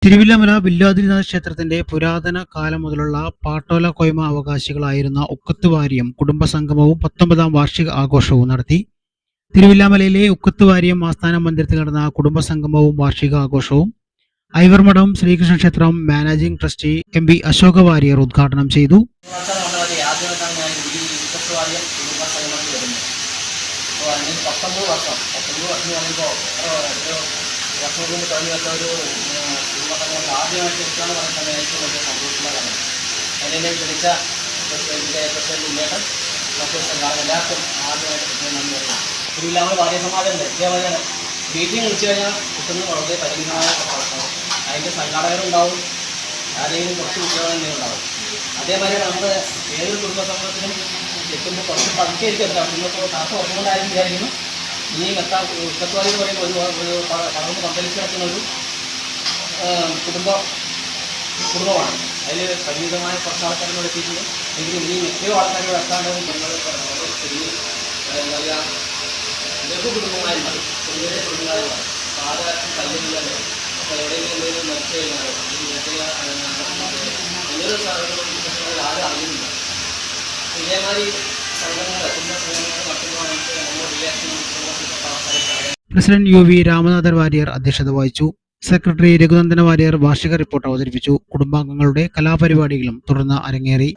തിരുവില്ലമല വില്വാദ്രിനാഥ ക്ഷേത്രത്തിന്റെ പുരാതന കാലം മുതലുള്ള പാട്ടോല കൊയ്മ അവകാശികളായിരുന്ന ഉക്കത്തുവാരിയം കുടുംബസംഗമവും 19ാം വാർഷിക ആഘോഷവും നടത്തി. തിരുവില്ലാമലയിലെ ഉക്കത്തുവാരിയം ആസ്ഥാന മന്ദിരത്തിൽ നടന്ന കുടുംബസംഗമവും വാർഷിക ആഘോഷവും ഐവർമഠം ശ്രീകൃഷ്ണ ക്ഷേത്രം managing trustee MP Ashoka Warrier ഉദ്ഘാടനം ചെയ്തു. വർഷങ്ങൾക്ക് മുമ്പ് കഴിഞ്ഞ വെച്ച ഒരു ആദ്യമായിട്ട് എടുക്കാന്ന് പറയുന്ന സമയം ഏറ്റവും വലിയ സന്തോഷമുള്ള കാര്യം. അതിനെ വിളിച്ച പ്രസിഡന്റ് ഉന്നേറ്റം ഡോക്ടർ സംഘാടകം എല്ലാവർക്കും ആദ്യമായിട്ട് നന്ദി പറയുന്നു. തിരുവില്ലാമല ഭാര്യ സമാജമുണ്ട്. ഇതേപോലെയാണ് മീറ്റിംഗ് വിളിച്ചു കഴിഞ്ഞാൽ കിട്ടുന്നത് വളരെ പരിമിതമായ പ്രവർത്തനം. അതിൻ്റെ സംഘാടകരുണ്ടാവും, ആരെങ്കിലും കുറച്ച് കുട്ടികളെങ്കിലും ഉണ്ടാവും. അതേമാതിരി നമ്മുടെ ഏതൊരു കുടുംബ സമൂഹത്തിനും എത്തുമ്പോൾ കുറച്ച് പതുക്കെയിരിക്കും. നിങ്ങൾക്ക് താത്ത ഉറങ്ങുകൊണ്ടായിരുന്നു വിചാരിക്കുന്നു. ഇനിയും എത്താൻ ഉത്തരവാദി എന്ന് പറയുമ്പോൾ ഒരു പടർന്ന് പന്തലിച്ച് കിടക്കുന്ന ഒരു കുടുംബമാണ്. അതിൽ പരിമിതമായ കുറച്ച് ആൾക്കാരോട് എത്തിയിട്ടുണ്ട്. എങ്കിലും ഇനിയും എത്രയോ ആൾക്കാരോട് എത്താണ്ട് എന്താ പറയുക ലഘു കുടുംബമായിരുന്നു, ചെറിയ കുടുംബങ്ങളായിരുന്നു. സാധാരണ കല്ലുകളിലാണ് അപ്പോൾ എവിടെയെങ്കിലും എന്തെങ്കിലും മരിച്ചു കഴിഞ്ഞാൽ എന്തൊരു സാധനങ്ങൾ ആരും അറിയുന്നില്ല. ഇതേമാതിരി പ്രസിഡന്റ് UV രാമനാഥൻ വാര്യർ അധ്യക്ഷത വഹിച്ചു. സെക്രട്ടറി രഘുനന്ദന വാര്യർ വാർഷിക റിപ്പോർട്ട് അവതരിപ്പിച്ചു. കുടുംബാംഗങ്ങളുടെ കലാപരിപാടികളും തുടർന്ന് അരങ്ങേറി.